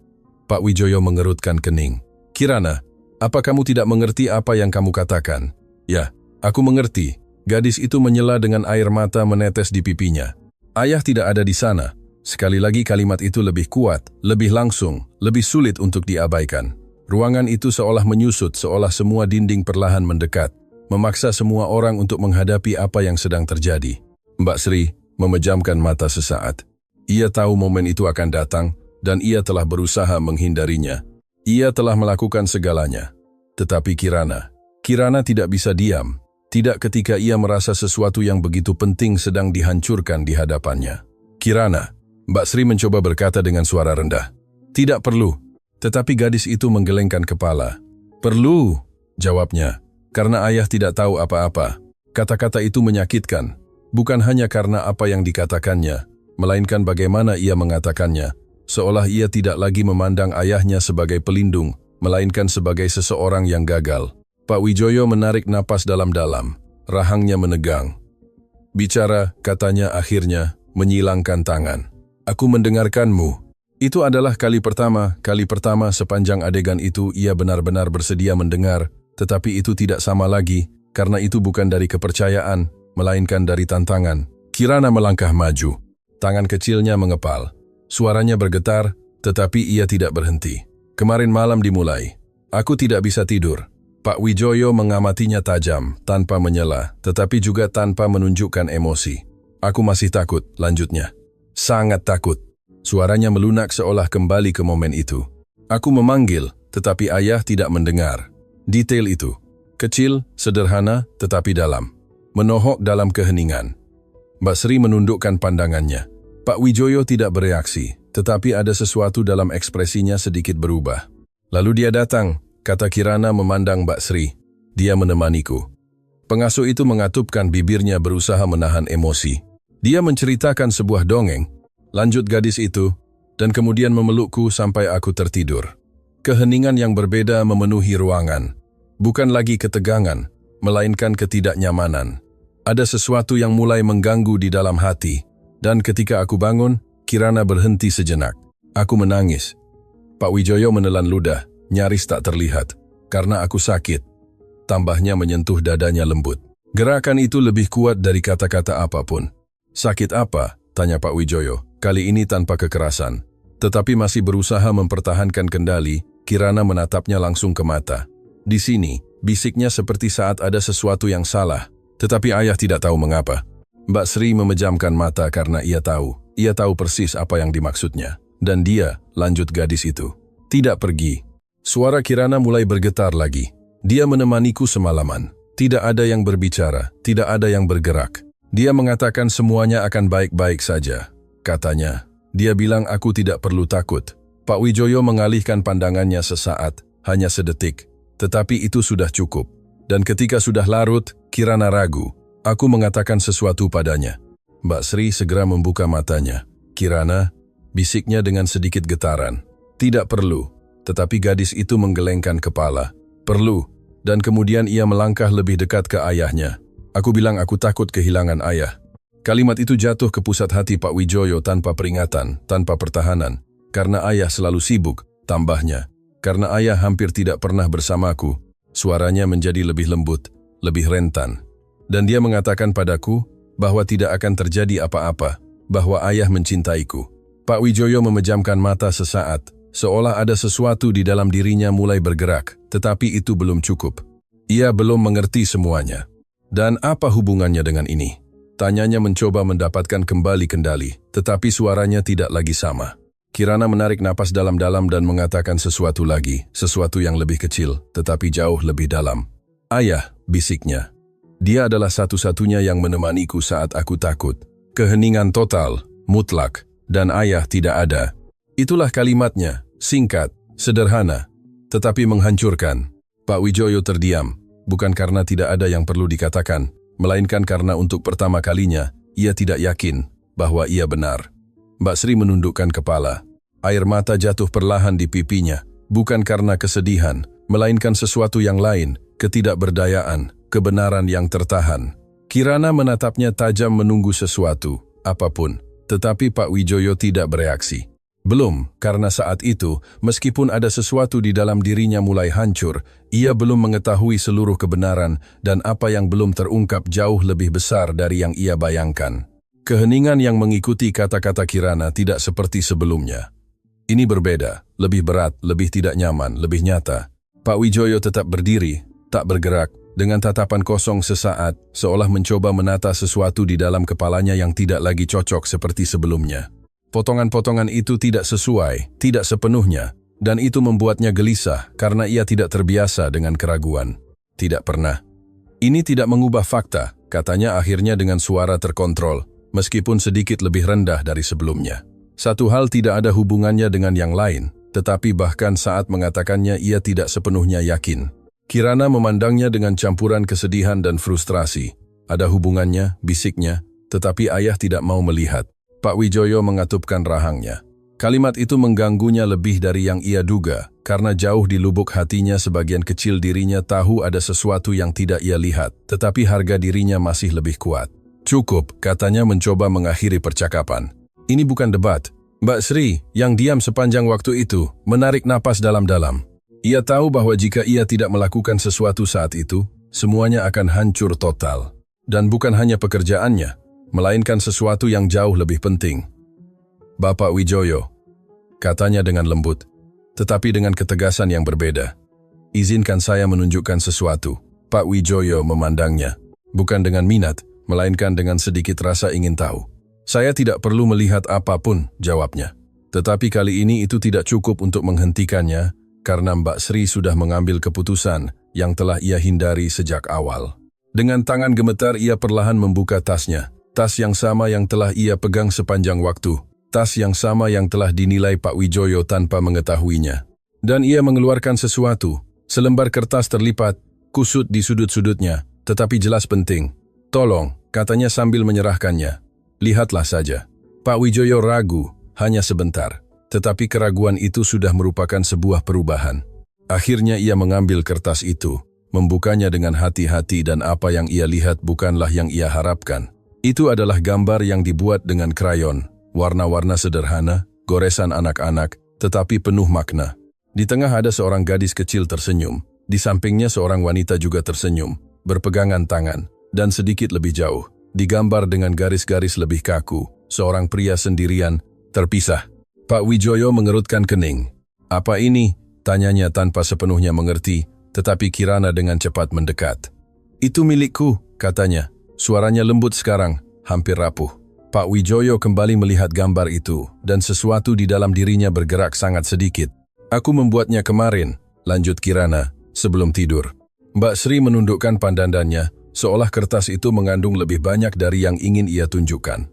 Pak Wijoyo mengerutkan kening. Kirana, apa kamu tidak mengerti apa yang kamu katakan? Ya, aku mengerti. Gadis itu menyela dengan air mata menetes di pipinya. Ayah tidak ada di sana. Sekali lagi kalimat itu lebih kuat, lebih langsung, lebih sulit untuk diabaikan. Ruangan itu seolah menyusut, seolah semua dinding perlahan mendekat, memaksa semua orang untuk menghadapi apa yang sedang terjadi. Mbak Sri memejamkan mata sesaat. Ia tahu momen itu akan datang, dan ia telah berusaha menghindarinya. Ia telah melakukan segalanya. Tetapi Kirana tidak bisa diam. Tidak ketika ia merasa sesuatu yang begitu penting sedang dihancurkan di hadapannya. Kirana, Mbak Sri mencoba berkata dengan suara rendah. Tidak perlu. Tetapi gadis itu menggelengkan kepala. Perlu, jawabnya. Karena ayah tidak tahu apa-apa. Kata-kata itu menyakitkan. Bukan hanya karena apa yang dikatakannya, melainkan bagaimana ia mengatakannya. Seolah ia tidak lagi memandang ayahnya sebagai pelindung, melainkan sebagai seseorang yang gagal. Pak Wijoyo menarik napas dalam-dalam, rahangnya menegang. Bicara, katanya akhirnya, menyilangkan tangan. Aku mendengarkanmu. Itu adalah kali pertama sepanjang adegan itu ia benar-benar bersedia mendengar, tetapi itu tidak sama lagi, karena itu bukan dari kepercayaan, melainkan dari tantangan. Kirana melangkah maju. Tangan kecilnya mengepal. Suaranya bergetar, tetapi ia tidak berhenti. Kemarin malam dimulai. Aku tidak bisa tidur. Pak Wijoyo mengamatinya tajam, tanpa menyela, tetapi juga tanpa menunjukkan emosi. Aku masih takut, lanjutnya. Sangat takut. Suaranya melunak seolah kembali ke momen itu. Aku memanggil, tetapi ayah tidak mendengar. Detail itu. Kecil, sederhana, tetapi dalam. Menohok dalam keheningan. Mbak Sri menundukkan pandangannya. Pak Wijoyo tidak bereaksi, tetapi ada sesuatu dalam ekspresinya sedikit berubah. Lalu dia datang, kata Kirana memandang Mbak Sri. Dia menemaniku. Pengasuh itu mengatupkan bibirnya berusaha menahan emosi. Dia menceritakan sebuah dongeng, lanjut gadis itu, dan kemudian memelukku sampai aku tertidur. Keheningan yang berbeda memenuhi ruangan. Bukan lagi ketegangan, melainkan ketidaknyamanan. Ada sesuatu yang mulai mengganggu di dalam hati, dan ketika aku bangun, Kirana berhenti sejenak. Aku menangis. Pak Wijoyo menelan ludah, nyaris tak terlihat, karena aku sakit. Tambahnya menyentuh dadanya lembut. Gerakan itu lebih kuat dari kata-kata apapun. Sakit apa? Tanya Pak Wijoyo, kali ini tanpa kekerasan. Tetapi masih berusaha mempertahankan kendali, Kirana menatapnya langsung ke mata. Di sini, bisiknya seperti saat ada sesuatu yang salah, tetapi ayah tidak tahu mengapa. Mbak Sri memejamkan mata karena ia tahu persis apa yang dimaksudnya. Dan dia, lanjut gadis itu, tidak pergi. Suara Kirana mulai bergetar lagi. Dia menemaniku semalaman. Tidak ada yang berbicara, tidak ada yang bergerak. Dia mengatakan semuanya akan baik-baik saja. Katanya, dia bilang aku tidak perlu takut. Pak Wijoyo mengalihkan pandangannya sesaat, hanya sedetik. Tetapi itu sudah cukup. Dan ketika sudah larut, Kirana ragu. Aku mengatakan sesuatu padanya. Mbak Sri segera membuka matanya. Kirana, bisiknya dengan sedikit getaran. Tidak perlu. Tetapi gadis itu menggelengkan kepala. Perlu. Dan kemudian ia melangkah lebih dekat ke ayahnya. Aku bilang aku takut kehilangan ayah. Kalimat itu jatuh ke pusat hati Pak Wijoyo tanpa peringatan, tanpa pertahanan. Karena ayah selalu sibuk, tambahnya. Karena ayah hampir tidak pernah bersamaku. Suaranya menjadi lebih lembut, lebih rentan. Dan dia mengatakan padaku bahwa tidak akan terjadi apa-apa, bahwa ayah mencintaiku. Pak Wijoyo memejamkan mata sesaat, seolah ada sesuatu di dalam dirinya mulai bergerak, tetapi itu belum cukup. Ia belum mengerti semuanya. Dan apa hubungannya dengan ini? Tanyanya mencoba mendapatkan kembali kendali, tetapi suaranya tidak lagi sama. Kirana menarik napas dalam-dalam dan mengatakan sesuatu lagi, sesuatu yang lebih kecil, tetapi jauh lebih dalam. Ayah, bisiknya. Dia adalah satu-satunya yang menemaniku saat aku takut. Keheningan total, mutlak, dan ayah tidak ada. Itulah kalimatnya, singkat, sederhana, tetapi menghancurkan. Pak Wijoyo terdiam, bukan karena tidak ada yang perlu dikatakan, melainkan karena untuk pertama kalinya, ia tidak yakin bahwa ia benar. Mbak Sri menundukkan kepala. Air mata jatuh perlahan di pipinya, bukan karena kesedihan, melainkan sesuatu yang lain, ketidakberdayaan, kebenaran yang tertahan. Kirana menatapnya tajam menunggu sesuatu, apapun. Tetapi Pak Wijoyo tidak bereaksi. Belum, karena saat itu, meskipun ada sesuatu di dalam dirinya mulai hancur, ia belum mengetahui seluruh kebenaran dan apa yang belum terungkap jauh lebih besar dari yang ia bayangkan. Keheningan yang mengikuti kata-kata Kirana tidak seperti sebelumnya. Ini berbeda, lebih berat, lebih tidak nyaman, lebih nyata. Pak Wijoyo tetap berdiri, tak bergerak, dengan tatapan kosong sesaat, seolah mencoba menata sesuatu di dalam kepalanya yang tidak lagi cocok seperti sebelumnya. Potongan-potongan itu tidak sesuai, tidak sepenuhnya, dan itu membuatnya gelisah karena ia tidak terbiasa dengan keraguan. Tidak pernah. Ini tidak mengubah fakta, katanya akhirnya dengan suara terkontrol, meskipun sedikit lebih rendah dari sebelumnya. Satu hal tidak ada hubungannya dengan yang lain, tetapi bahkan saat mengatakannya ia tidak sepenuhnya yakin. Kirana memandangnya dengan campuran kesedihan dan frustrasi. Ada hubungannya, bisiknya, tetapi ayah tidak mau melihat. Pak Wijoyo mengatupkan rahangnya. Kalimat itu mengganggunya lebih dari yang ia duga, karena jauh di lubuk hatinya sebagian kecil dirinya tahu ada sesuatu yang tidak ia lihat, tetapi harga dirinya masih lebih kuat. Cukup, katanya mencoba mengakhiri percakapan. Ini bukan debat. Mbak Sri, yang diam sepanjang waktu itu, menarik napas dalam-dalam. Ia tahu bahwa jika ia tidak melakukan sesuatu saat itu, semuanya akan hancur total. Dan bukan hanya pekerjaannya, melainkan sesuatu yang jauh lebih penting. Bapak Wijoyo, katanya dengan lembut, tetapi dengan ketegasan yang berbeda. Izinkan saya menunjukkan sesuatu. Pak Wijoyo memandangnya, bukan dengan minat, melainkan dengan sedikit rasa ingin tahu. Saya tidak perlu melihat apapun, jawabnya. Tetapi kali ini itu tidak cukup untuk menghentikannya, karena Mbak Sri sudah mengambil keputusan yang telah ia hindari sejak awal. Dengan tangan gemetar ia perlahan membuka tasnya. Tas yang sama yang telah ia pegang sepanjang waktu. Tas yang sama yang telah dinilai Pak Wijoyo tanpa mengetahuinya. Dan ia mengeluarkan sesuatu. Selembar kertas terlipat, kusut di sudut-sudutnya, tetapi jelas penting. Tolong, katanya sambil menyerahkannya. Lihatlah saja. Pak Wijoyo ragu, hanya sebentar. Tetapi keraguan itu sudah merupakan sebuah perubahan. Akhirnya ia mengambil kertas itu, membukanya dengan hati-hati dan apa yang ia lihat bukanlah yang ia harapkan. Itu adalah gambar yang dibuat dengan krayon, warna-warna sederhana, goresan anak-anak, tetapi penuh makna. Di tengah ada seorang gadis kecil tersenyum, di sampingnya seorang wanita juga tersenyum, berpegangan tangan, dan sedikit lebih jauh, digambar dengan garis-garis lebih kaku, seorang pria sendirian, terpisah. Pak Wijoyo mengerutkan kening. Apa ini? Tanyanya tanpa sepenuhnya mengerti, tetapi Kirana dengan cepat mendekat. Itu milikku, katanya. Suaranya lembut sekarang, hampir rapuh. Pak Wijoyo kembali melihat gambar itu, dan sesuatu di dalam dirinya bergerak sangat sedikit. Aku membuatnya kemarin, lanjut Kirana, sebelum tidur. Mbak Sri menundukkan pandangannya, seolah kertas itu mengandung lebih banyak dari yang ingin ia tunjukkan.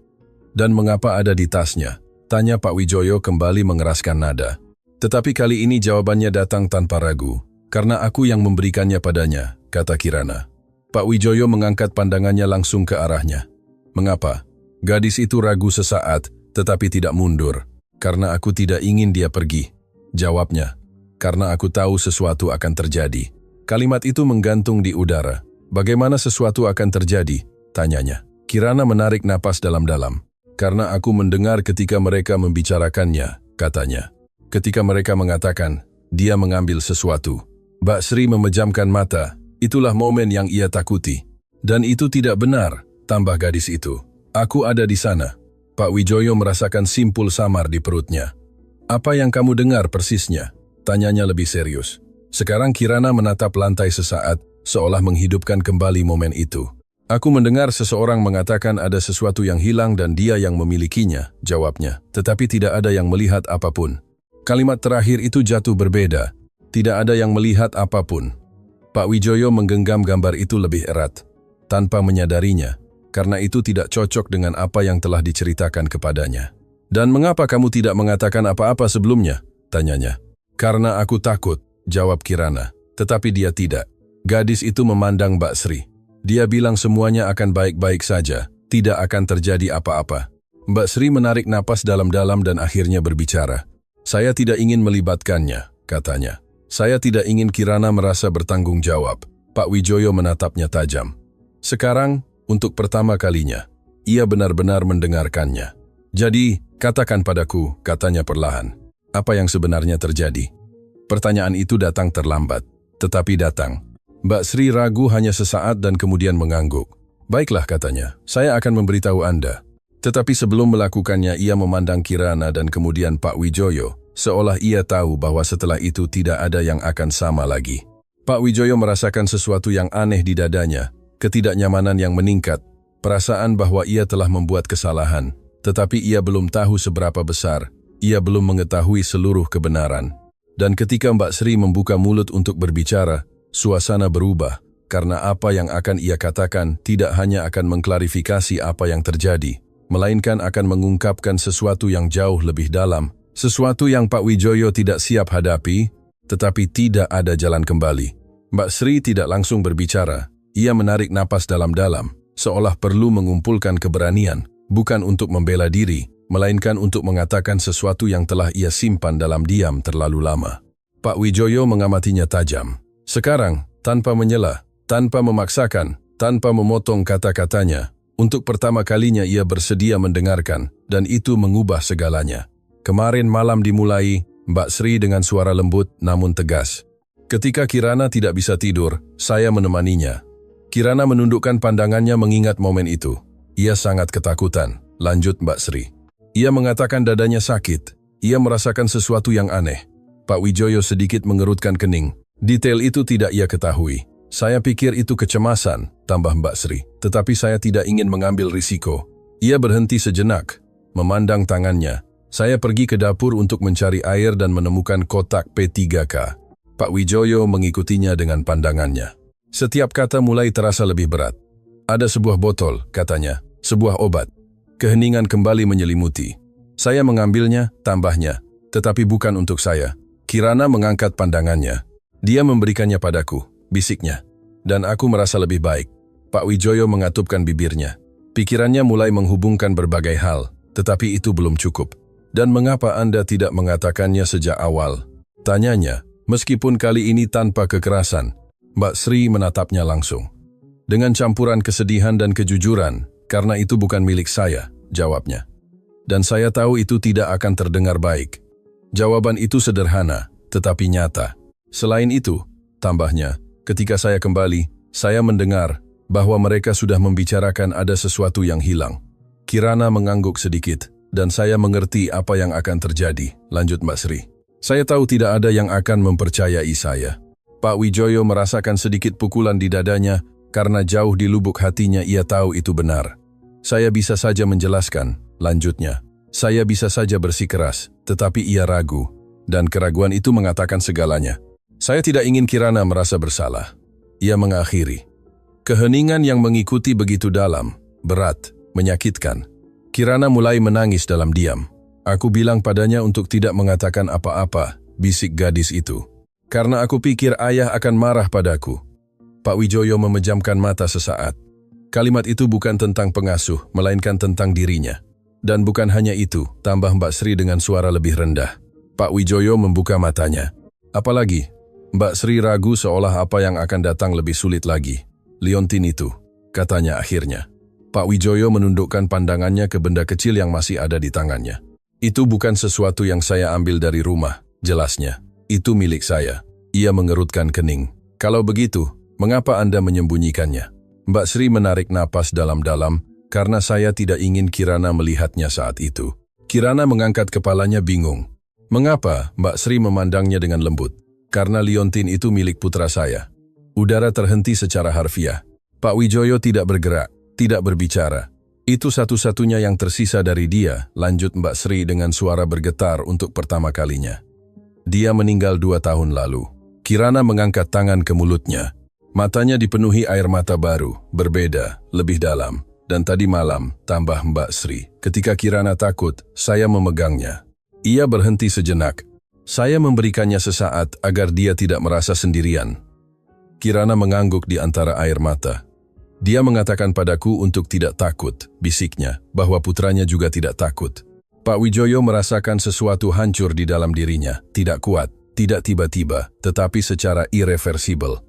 Dan mengapa ada di tasnya? Tanya Pak Wijoyo kembali mengeraskan nada. Tetapi kali ini jawabannya datang tanpa ragu. Karena aku yang memberikannya padanya, kata Kirana. Pak Wijoyo mengangkat pandangannya langsung ke arahnya. Mengapa? Gadis itu ragu sesaat, tetapi tidak mundur. Karena aku tidak ingin dia pergi. Jawabnya. Karena aku tahu sesuatu akan terjadi. Kalimat itu menggantung di udara. Bagaimana sesuatu akan terjadi? Tanyanya. Kirana menarik napas dalam-dalam. Karena aku mendengar ketika mereka membicarakannya, katanya. Ketika mereka mengatakan, dia mengambil sesuatu. Mbak Sri memejamkan mata. Itulah momen yang ia takuti. Dan itu tidak benar, tambah gadis itu. Aku ada di sana. Pak Wijoyo merasakan simpul samar di perutnya. Apa yang kamu dengar persisnya? Tanyanya lebih serius. Sekarang Kirana menatap lantai sesaat, seolah menghidupkan kembali momen itu. Aku mendengar seseorang mengatakan ada sesuatu yang hilang dan dia yang memilikinya, jawabnya. Tetapi tidak ada yang melihat apapun. Kalimat terakhir itu jatuh berbeda. Tidak ada yang melihat apapun. Pak Wijoyo menggenggam gambar itu lebih erat, tanpa menyadarinya, karena itu tidak cocok dengan apa yang telah diceritakan kepadanya. Dan mengapa kamu tidak mengatakan apa-apa sebelumnya? Tanyanya. Karena aku takut, jawab Kirana. Tetapi dia tidak. Gadis itu memandang Mbak Sri. Dia bilang semuanya akan baik-baik saja, tidak akan terjadi apa-apa. Mbak Sri menarik napas dalam-dalam dan akhirnya berbicara. Saya tidak ingin melibatkannya, katanya. Saya tidak ingin Kirana merasa bertanggung jawab. Pak Wijoyo menatapnya tajam. Sekarang, untuk pertama kalinya, ia benar-benar mendengarkannya. Jadi, katakan padaku, katanya perlahan. Apa yang sebenarnya terjadi? Pertanyaan itu datang terlambat, tetapi datang. Mbak Sri ragu hanya sesaat dan kemudian mengangguk. Baiklah, katanya, saya akan memberitahu Anda. Tetapi sebelum melakukannya, ia memandang Kirana dan kemudian Pak Wijoyo, seolah ia tahu bahwa setelah itu tidak ada yang akan sama lagi. Pak Wijoyo merasakan sesuatu yang aneh di dadanya, ketidaknyamanan yang meningkat, perasaan bahwa ia telah membuat kesalahan, tetapi ia belum tahu seberapa besar, ia belum mengetahui seluruh kebenaran. Dan ketika Mbak Sri membuka mulut untuk berbicara, suasana berubah, karena apa yang akan ia katakan tidak hanya akan mengklarifikasi apa yang terjadi, melainkan akan mengungkapkan sesuatu yang jauh lebih dalam, sesuatu yang Pak Wijoyo tidak siap hadapi, tetapi tidak ada jalan kembali. Mbak Sri tidak langsung berbicara, ia menarik napas dalam-dalam, seolah perlu mengumpulkan keberanian, bukan untuk membela diri, melainkan untuk mengatakan sesuatu yang telah ia simpan dalam diam terlalu lama. Pak Wijoyo mengamatinya tajam. Sekarang, tanpa menyela, tanpa memaksakan, tanpa memotong kata-katanya, untuk pertama kalinya ia bersedia mendengarkan, dan itu mengubah segalanya. Kemarin malam dimulai, Mbak Sri dengan suara lembut namun tegas. Ketika Kirana tidak bisa tidur, saya menemaninya. Kirana menundukkan pandangannya mengingat momen itu. Ia sangat ketakutan, lanjut Mbak Sri. Ia mengatakan dadanya sakit. Ia merasakan sesuatu yang aneh. Pak Wijoyo sedikit mengerutkan kening. Detail itu tidak ia ketahui. Saya pikir itu kecemasan, tambah Mbak Sri. Tetapi saya tidak ingin mengambil risiko. Ia berhenti sejenak, memandang tangannya. Saya pergi ke dapur untuk mencari air dan menemukan kotak P3K. Pak Wijoyo mengikutinya dengan pandangannya. Setiap kata mulai terasa lebih berat. Ada sebuah botol, katanya, sebuah obat. Keheningan kembali menyelimuti. Saya mengambilnya, tambahnya, tetapi bukan untuk saya. Kirana mengangkat pandangannya. Dia memberikannya padaku, bisiknya. Dan aku merasa lebih baik. Pak Wijoyo mengatupkan bibirnya. Pikirannya mulai menghubungkan berbagai hal, tetapi itu belum cukup. Dan mengapa Anda tidak mengatakannya sejak awal? Tanyanya. Meskipun kali ini tanpa kekerasan, Mbak Sri menatapnya langsung. Dengan campuran kesedihan dan kejujuran, karena itu bukan milik saya, jawabnya. Dan saya tahu itu tidak akan terdengar baik. Jawaban itu sederhana, tetapi nyata. Selain itu, tambahnya, ketika saya kembali, saya mendengar bahwa mereka sudah membicarakan ada sesuatu yang hilang. Kirana mengangguk sedikit, dan saya mengerti apa yang akan terjadi, lanjut Mbak Sri. Saya tahu tidak ada yang akan mempercayai saya. Pak Wijoyo merasakan sedikit pukulan di dadanya karena jauh di lubuk hatinya ia tahu itu benar. Saya bisa saja menjelaskan, lanjutnya. Saya bisa saja bersikeras, tetapi ia ragu. Dan keraguan itu mengatakan segalanya. Saya tidak ingin Kirana merasa bersalah. Ia mengakhiri. Keheningan yang mengikuti begitu dalam, berat, menyakitkan. Kirana mulai menangis dalam diam. Aku bilang padanya untuk tidak mengatakan apa-apa, bisik gadis itu. Karena aku pikir ayah akan marah padaku. Pak Wijoyo memejamkan mata sesaat. Kalimat itu bukan tentang pengasuh, melainkan tentang dirinya. Dan bukan hanya itu, tambah Mbak Sri dengan suara lebih rendah. Pak Wijoyo membuka matanya. Apalagi, Mbak Sri ragu seolah apa yang akan datang lebih sulit lagi. Liontin itu, katanya akhirnya. Pak Wijoyo menundukkan pandangannya ke benda kecil yang masih ada di tangannya. Itu bukan sesuatu yang saya ambil dari rumah, jelasnya. Itu milik saya. Ia mengerutkan kening. Kalau begitu, mengapa Anda menyembunyikannya? Mbak Sri menarik napas dalam-dalam, karena saya tidak ingin Kirana melihatnya saat itu. Kirana mengangkat kepalanya bingung. Mengapa? Mbak Sri memandangnya dengan lembut. Karena liontin itu milik putra saya. Udara terhenti secara harfiah. Pak Wijoyo tidak bergerak, tidak berbicara. Itu satu-satunya yang tersisa dari dia, lanjut Mbak Sri dengan suara bergetar untuk pertama kalinya. Dia meninggal 2 tahun lalu. Kirana mengangkat tangan ke mulutnya. Matanya dipenuhi air mata baru, berbeda, lebih dalam. Dan tadi malam, tambah Mbak Sri, ketika Kirana takut, saya memegangnya. Ia berhenti sejenak. Saya memberikannya sesaat agar dia tidak merasa sendirian. Kirana mengangguk di antara air mata. Dia mengatakan padaku untuk tidak takut, bisiknya, bahwa putranya juga tidak takut. Pak Wijoyo merasakan sesuatu hancur di dalam dirinya, tidak kuat, tidak tiba-tiba, tetapi secara irreversibel.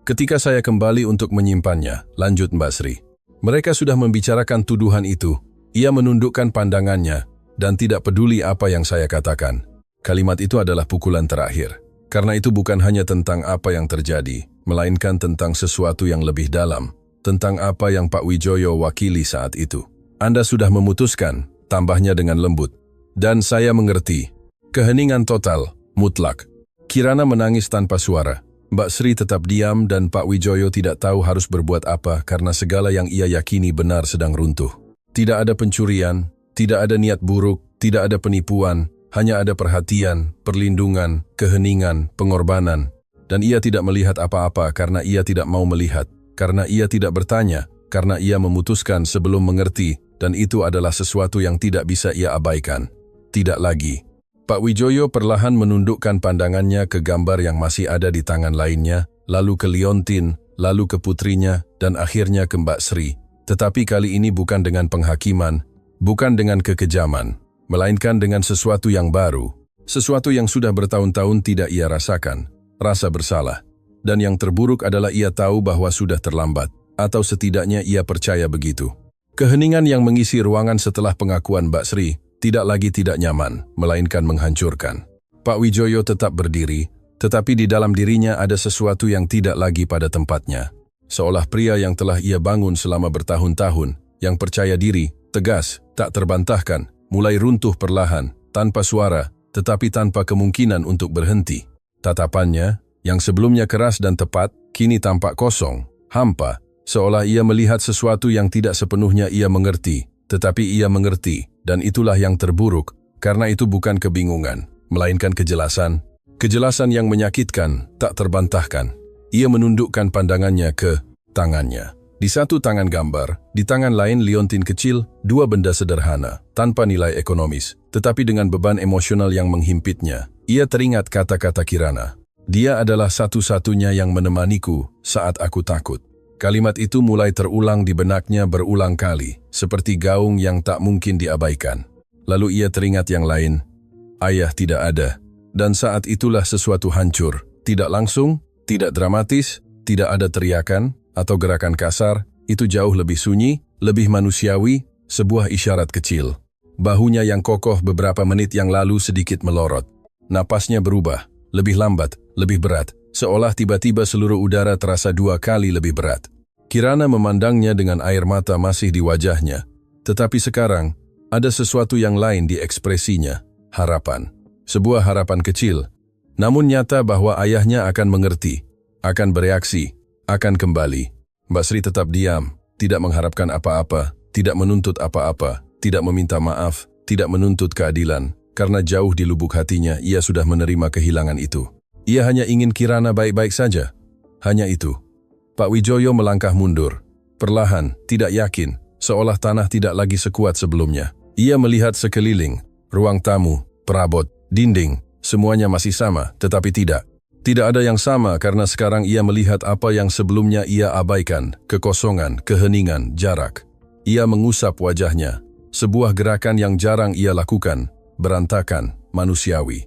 Ketika saya kembali untuk menyimpannya, lanjut Mbak Sri. Mereka sudah membicarakan tuduhan itu. Ia menundukkan pandangannya dan tidak peduli apa yang saya katakan. Kalimat itu adalah pukulan terakhir. Karena itu bukan hanya tentang apa yang terjadi, melainkan tentang sesuatu yang lebih dalam, tentang apa yang Pak Wijoyo wakili saat itu. Anda sudah memutuskan, tambahnya dengan lembut. Dan saya mengerti. Keheningan total, mutlak. Kirana menangis tanpa suara. Mbak Sri tetap diam dan Pak Wijoyo tidak tahu harus berbuat apa karena segala yang ia yakini benar sedang runtuh. Tidak ada pencurian, tidak ada niat buruk, tidak ada penipuan, hanya ada perhatian, perlindungan, keheningan, pengorbanan. Dan ia tidak melihat apa-apa karena ia tidak mau melihat, karena ia tidak bertanya, karena ia memutuskan sebelum mengerti, dan itu adalah sesuatu yang tidak bisa ia abaikan. Tidak lagi. Pak Wijoyo perlahan menundukkan pandangannya ke gambar yang masih ada di tangan lainnya, lalu ke Liontin, lalu ke putrinya, dan akhirnya ke Mbak Sri. Tetapi kali ini bukan dengan penghakiman, bukan dengan kekejaman, melainkan dengan sesuatu yang baru, sesuatu yang sudah bertahun-tahun tidak ia rasakan, rasa bersalah. Dan yang terburuk adalah ia tahu bahwa sudah terlambat, atau setidaknya ia percaya begitu. Keheningan yang mengisi ruangan setelah pengakuan Mbak Sri, tidak lagi tidak nyaman, melainkan menghancurkan. Pak Wijoyo tetap berdiri, tetapi di dalam dirinya ada sesuatu yang tidak lagi pada tempatnya. Seolah pria yang telah ia bangun selama bertahun-tahun, yang percaya diri, tegas, tak terbantahkan, mulai runtuh perlahan, tanpa suara, tetapi tanpa kemungkinan untuk berhenti. Tatapannya, yang sebelumnya keras dan tepat, kini tampak kosong, hampa, seolah ia melihat sesuatu yang tidak sepenuhnya ia mengerti, tetapi ia mengerti. Dan itulah yang terburuk, karena itu bukan kebingungan, melainkan kejelasan. Kejelasan yang menyakitkan, tak terbantahkan. Ia menundukkan pandangannya ke tangannya. Di satu tangan gambar, di tangan lain liontin kecil, dua benda sederhana, tanpa nilai ekonomis, tetapi dengan beban emosional yang menghimpitnya. Ia teringat kata-kata Kirana. Dia adalah satu-satunya yang menemaniku saat aku takut. Kalimat itu mulai terulang di benaknya berulang kali, seperti gaung yang tak mungkin diabaikan. Lalu ia teringat yang lain. Ayah tidak ada. Dan saat itulah sesuatu hancur. Tidak langsung, tidak dramatis, tidak ada teriakan atau gerakan kasar. Itu jauh lebih sunyi, lebih manusiawi, sebuah isyarat kecil. Bahunya yang kokoh beberapa menit yang lalu sedikit melorot. Napasnya berubah, lebih lambat, lebih berat. Seolah tiba-tiba seluruh udara terasa 2 kali lebih berat. Kirana memandangnya dengan air mata masih di wajahnya. Tetapi sekarang, ada sesuatu yang lain di ekspresinya. Harapan. Sebuah harapan kecil. Namun nyata bahwa ayahnya akan mengerti, akan bereaksi, akan kembali. Mbak Sri tetap diam, tidak mengharapkan apa-apa, tidak menuntut apa-apa, tidak meminta maaf, tidak menuntut keadilan. Karena jauh di lubuk hatinya, ia sudah menerima kehilangan itu. Ia hanya ingin Kirana baik-baik saja. Hanya itu. Pak Wijoyo melangkah mundur. Perlahan, tidak yakin, seolah tanah tidak lagi sekuat sebelumnya. Ia melihat sekeliling, ruang tamu, perabot, dinding, semuanya masih sama, tetapi tidak. Tidak ada yang sama karena sekarang ia melihat apa yang sebelumnya ia abaikan, kekosongan, keheningan, jarak. Ia mengusap wajahnya. Sebuah gerakan yang jarang ia lakukan, berantakan, manusiawi.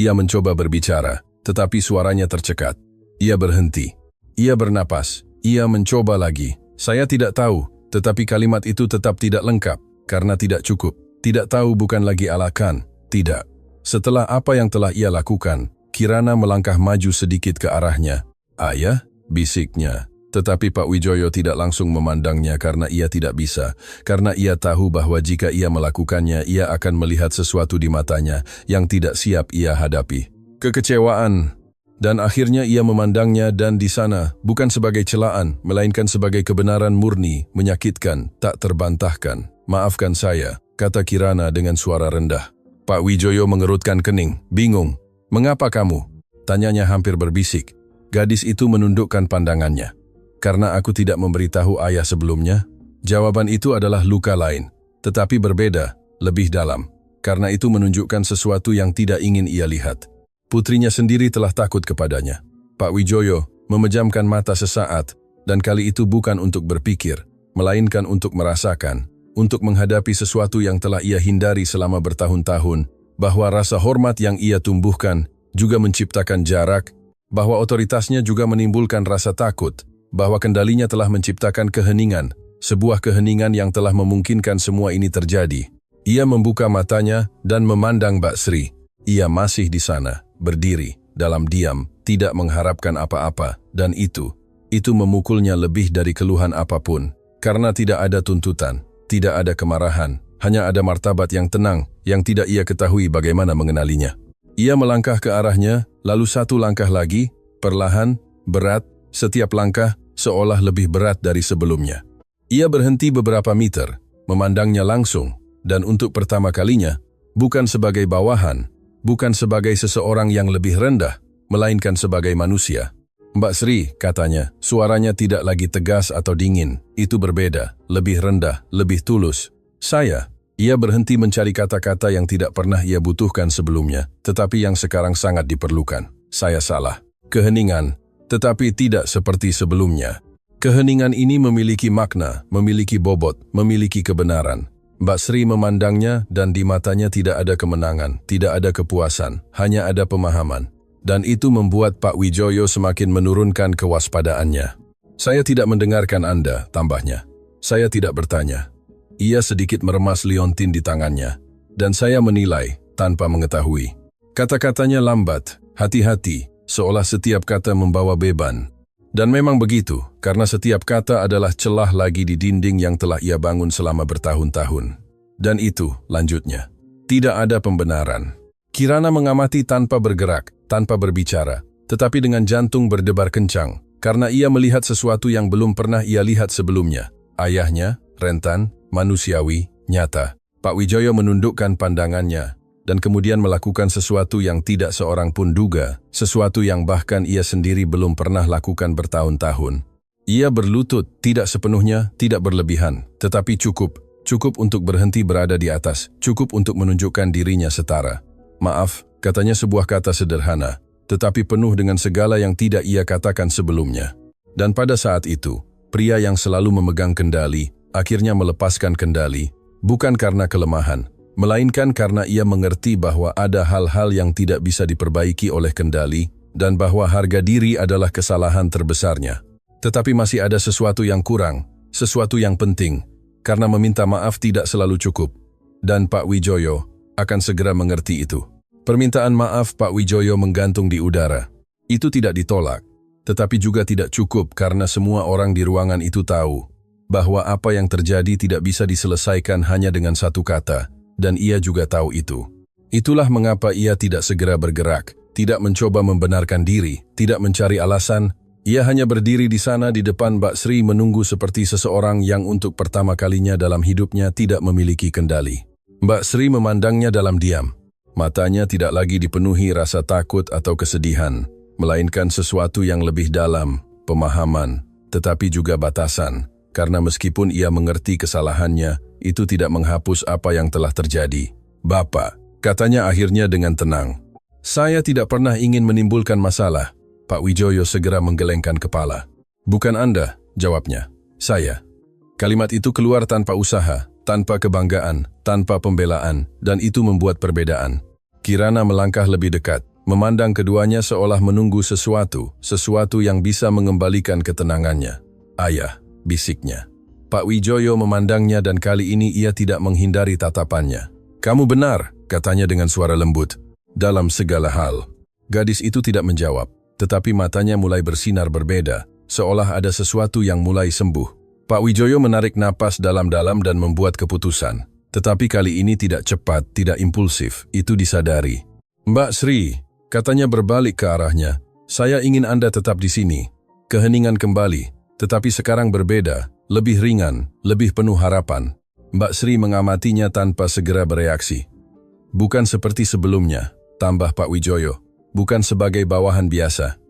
Ia mencoba berbicara, tetapi suaranya tercekat. Ia berhenti. Ia bernapas. Ia mencoba lagi. Saya tidak tahu, tetapi kalimat itu tetap tidak lengkap, karena tidak cukup. Tidak tahu bukan lagi alakan, tidak. Setelah apa yang telah ia lakukan, Kirana melangkah maju sedikit ke arahnya. Ayah, bisiknya. Tetapi Pak Wijoyo tidak langsung memandangnya karena ia tidak bisa, karena ia tahu bahwa jika ia melakukannya, ia akan melihat sesuatu di matanya yang tidak siap ia hadapi. Kekecewaan. Dan akhirnya ia memandangnya dan di sana, bukan sebagai celaan, melainkan sebagai kebenaran murni, menyakitkan, tak terbantahkan. Maafkan saya, kata Kirana dengan suara rendah. Pak Wijoyo mengerutkan kening, bingung. Mengapa kamu? Tanyanya hampir berbisik. Gadis itu menundukkan pandangannya. Karena aku tidak memberitahu ayah sebelumnya, jawaban itu adalah luka lain, tetapi berbeda, lebih dalam. Karena itu menunjukkan sesuatu yang tidak ingin ia lihat. Putrinya sendiri telah takut kepadanya. Pak Wijoyo memejamkan mata sesaat, dan kali itu bukan untuk berpikir, melainkan untuk merasakan, untuk menghadapi sesuatu yang telah ia hindari selama bertahun-tahun, bahwa rasa hormat yang ia tumbuhkan juga menciptakan jarak, bahwa otoritasnya juga menimbulkan rasa takut, bahwa kendalinya telah menciptakan keheningan, sebuah keheningan yang telah memungkinkan semua ini terjadi. Ia membuka matanya dan memandang Mbak Sri. Ia masih di sana, berdiri, dalam diam, tidak mengharapkan apa-apa, dan itu memukulnya lebih dari keluhan apapun, karena tidak ada tuntutan, tidak ada kemarahan, hanya ada martabat yang tenang, yang tidak ia ketahui bagaimana mengenalinya. Ia melangkah ke arahnya, lalu satu langkah lagi, perlahan, berat, setiap langkah seolah lebih berat dari sebelumnya. Ia berhenti beberapa meter, memandangnya langsung, dan untuk pertama kalinya, bukan sebagai bawahan, bukan sebagai seseorang yang lebih rendah, melainkan sebagai manusia. Mbak Sri, katanya, suaranya tidak lagi tegas atau dingin, itu berbeda, lebih rendah, lebih tulus. Ia berhenti mencari kata-kata yang tidak pernah ia butuhkan sebelumnya, tetapi yang sekarang sangat diperlukan. Saya salah. Keheningan, tetapi tidak seperti sebelumnya. Keheningan ini memiliki makna, memiliki bobot, memiliki kebenaran. Mbak Sri memandangnya dan di matanya tidak ada kemenangan, tidak ada kepuasan, hanya ada pemahaman. Dan itu membuat Pak Wijoyo semakin menurunkan kewaspadaannya. Saya tidak mendengarkan Anda, tambahnya. Saya tidak bertanya. Ia sedikit meremas liontin di tangannya. Dan saya menilai, tanpa mengetahui. Kata-katanya lambat, hati-hati, seolah setiap kata membawa beban. Dan memang begitu, karena setiap kata adalah celah lagi di dinding yang telah ia bangun selama bertahun-tahun. Dan itu, lanjutnya, tidak ada pembenaran. Kirana mengamati tanpa bergerak, tanpa berbicara, tetapi dengan jantung berdebar kencang, karena ia melihat sesuatu yang belum pernah ia lihat sebelumnya. Ayahnya, rentan, manusiawi, nyata. Pak Wijoyo menundukkan pandangannya, dan kemudian melakukan sesuatu yang tidak seorang pun duga, sesuatu yang bahkan ia sendiri belum pernah lakukan bertahun-tahun. Ia berlutut, tidak sepenuhnya, tidak berlebihan, tetapi cukup untuk berhenti berada di atas, cukup untuk menunjukkan dirinya setara. Maaf, katanya sebuah kata sederhana, tetapi penuh dengan segala yang tidak ia katakan sebelumnya. Dan pada saat itu, pria yang selalu memegang kendali, akhirnya melepaskan kendali, bukan karena kelemahan, melainkan karena ia mengerti bahwa ada hal-hal yang tidak bisa diperbaiki oleh kendali, dan bahwa harga diri adalah kesalahan terbesarnya. Tetapi masih ada sesuatu yang kurang, sesuatu yang penting, karena meminta maaf tidak selalu cukup. Dan Pak Wijoyo akan segera mengerti itu. Permintaan maaf Pak Wijoyo menggantung di udara. Itu tidak ditolak, tetapi juga tidak cukup karena semua orang di ruangan itu tahu bahwa apa yang terjadi tidak bisa diselesaikan hanya dengan satu kata, dan ia juga tahu itu. Itulah mengapa ia tidak segera bergerak, tidak mencoba membenarkan diri, tidak mencari alasan. Ia hanya berdiri di sana di depan Mbak Sri menunggu seperti seseorang yang untuk pertama kalinya dalam hidupnya tidak memiliki kendali. Mbak Sri memandangnya dalam diam. Matanya tidak lagi dipenuhi rasa takut atau kesedihan, melainkan sesuatu yang lebih dalam, pemahaman, tetapi juga batasan, karena meskipun ia mengerti kesalahannya, itu tidak menghapus apa yang telah terjadi. Bapak, katanya akhirnya dengan tenang. Saya tidak pernah ingin menimbulkan masalah. Pak Wijoyo segera menggelengkan kepala. Bukan Anda, jawabnya. Saya. Kalimat itu keluar tanpa usaha, tanpa kebanggaan, tanpa pembelaan, dan itu membuat perbedaan. Kirana melangkah lebih dekat, memandang keduanya seolah menunggu sesuatu yang bisa mengembalikan ketenangannya. Ayah, bisiknya. Pak Wijoyo memandangnya dan kali ini ia tidak menghindari tatapannya. Kamu benar, katanya dengan suara lembut. Dalam segala hal. Gadis itu tidak menjawab, tetapi matanya mulai bersinar berbeda, seolah ada sesuatu yang mulai sembuh. Pak Wijoyo menarik napas dalam-dalam dan membuat keputusan. Tetapi kali ini tidak cepat, tidak impulsif, itu disadari. Mbak Sri, katanya berbalik ke arahnya, saya ingin Anda tetap di sini. Keheningan kembali, tetapi sekarang berbeda, lebih ringan, lebih penuh harapan. Mbak Sri mengamatinya tanpa segera bereaksi. Bukan seperti sebelumnya, tambah Pak Wijoyo, bukan sebagai bawahan biasa.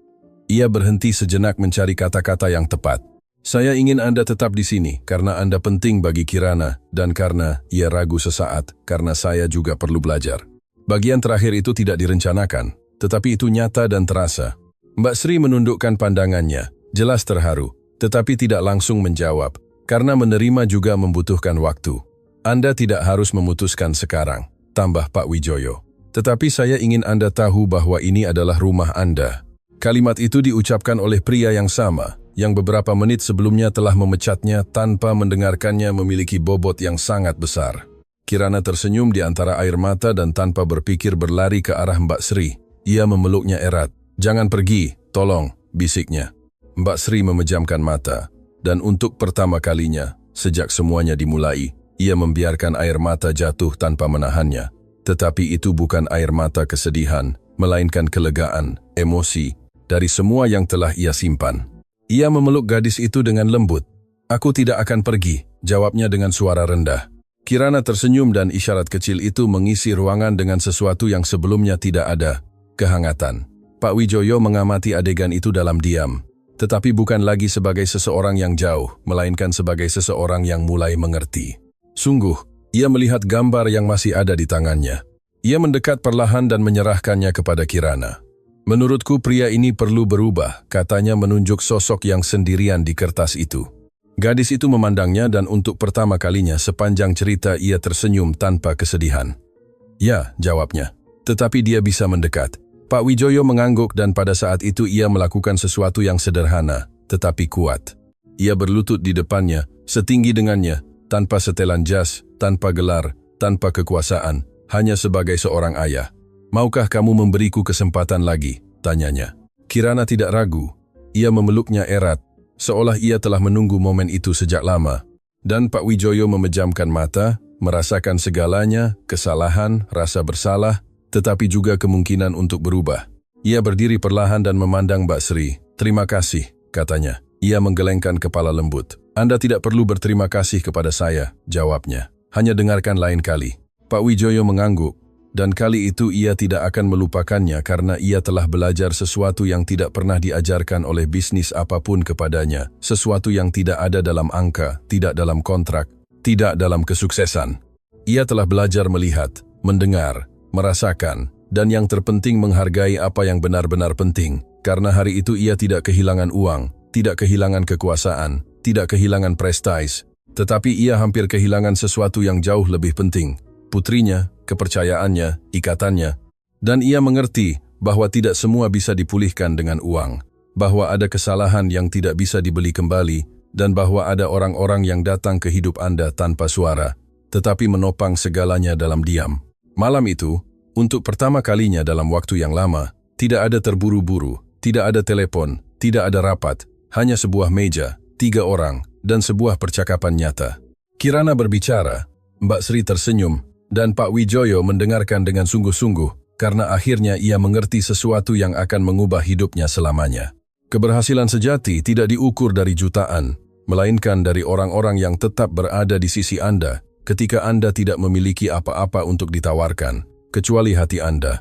Ia berhenti sejenak mencari kata-kata yang tepat. Saya ingin Anda tetap di sini karena Anda penting bagi Kirana dan karena ia ragu sesaat karena saya juga perlu belajar. Bagian terakhir itu tidak direncanakan, tetapi itu nyata dan terasa. Mbak Sri menundukkan pandangannya, jelas terharu, tetapi tidak langsung menjawab karena menerima juga membutuhkan waktu. Anda tidak harus memutuskan sekarang, tambah Pak Wijoyo. Tetapi saya ingin Anda tahu bahwa ini adalah rumah Anda. Kalimat itu diucapkan oleh pria yang sama, yang beberapa menit sebelumnya telah memecatnya tanpa mendengarkannya memiliki bobot yang sangat besar. Kirana tersenyum di antara air mata dan tanpa berpikir berlari ke arah Mbak Sri. Ia memeluknya erat. "Jangan pergi, tolong," bisiknya. Mbak Sri memejamkan mata, dan untuk pertama kalinya, sejak semuanya dimulai, ia membiarkan air mata jatuh tanpa menahannya. Tetapi itu bukan air mata kesedihan, melainkan kelegaan, emosi, dari semua yang telah ia simpan. Ia memeluk gadis itu dengan lembut. "Aku tidak akan pergi," jawabnya dengan suara rendah. Kirana tersenyum dan isyarat kecil itu mengisi ruangan dengan sesuatu yang sebelumnya tidak ada, kehangatan. Pak Wijoyo mengamati adegan itu dalam diam, tetapi bukan lagi sebagai seseorang yang jauh, melainkan sebagai seseorang yang mulai mengerti. Sungguh, ia melihat gambar yang masih ada di tangannya. Ia mendekat perlahan dan menyerahkannya kepada Kirana. "Menurutku pria ini perlu berubah," katanya menunjuk sosok yang sendirian di kertas itu. Gadis itu memandangnya dan untuk pertama kalinya sepanjang cerita ia tersenyum tanpa kesedihan. "Ya," jawabnya. Tetapi dia bisa mendekat. Pak Wijoyo mengangguk dan pada saat itu ia melakukan sesuatu yang sederhana, tetapi kuat. Ia berlutut di depannya, setinggi dengannya, tanpa setelan jas, tanpa gelar, tanpa kekuasaan, hanya sebagai seorang ayah. "Maukah kamu memberiku kesempatan lagi?" tanyanya. Kirana tidak ragu. Ia memeluknya erat, seolah ia telah menunggu momen itu sejak lama. Dan Pak Wijoyo memejamkan mata, merasakan segalanya, kesalahan, rasa bersalah, tetapi juga kemungkinan untuk berubah. Ia berdiri perlahan dan memandang Mbak Sri. "Terima kasih," katanya. Ia menggelengkan kepala lembut. "Anda tidak perlu berterima kasih kepada saya," jawabnya. "Hanya dengarkan lain kali." Pak Wijoyo mengangguk. Dan kali itu ia tidak akan melupakannya karena ia telah belajar sesuatu yang tidak pernah diajarkan oleh bisnis apapun kepadanya, sesuatu yang tidak ada dalam angka, tidak dalam kontrak, tidak dalam kesuksesan. Ia telah belajar melihat, mendengar, merasakan, dan yang terpenting menghargai apa yang benar-benar penting, karena hari itu ia tidak kehilangan uang, tidak kehilangan kekuasaan, tidak kehilangan prestis, tetapi ia hampir kehilangan sesuatu yang jauh lebih penting, putrinya, kepercayaannya, ikatannya. Dan ia mengerti bahwa tidak semua bisa dipulihkan dengan uang, bahwa ada kesalahan yang tidak bisa dibeli kembali, dan bahwa ada orang-orang yang datang ke hidup Anda tanpa suara, tetapi menopang segalanya dalam diam. Malam itu, untuk pertama kalinya dalam waktu yang lama, tidak ada terburu-buru, tidak ada telepon, tidak ada rapat, hanya sebuah meja, 3 orang, dan sebuah percakapan nyata. Kirana berbicara, Mbak Sri tersenyum, dan Pak Wijoyo mendengarkan dengan sungguh-sungguh, karena akhirnya ia mengerti sesuatu yang akan mengubah hidupnya selamanya. Keberhasilan sejati tidak diukur dari jutaan, melainkan dari orang-orang yang tetap berada di sisi Anda ketika Anda tidak memiliki apa-apa untuk ditawarkan, kecuali hati Anda.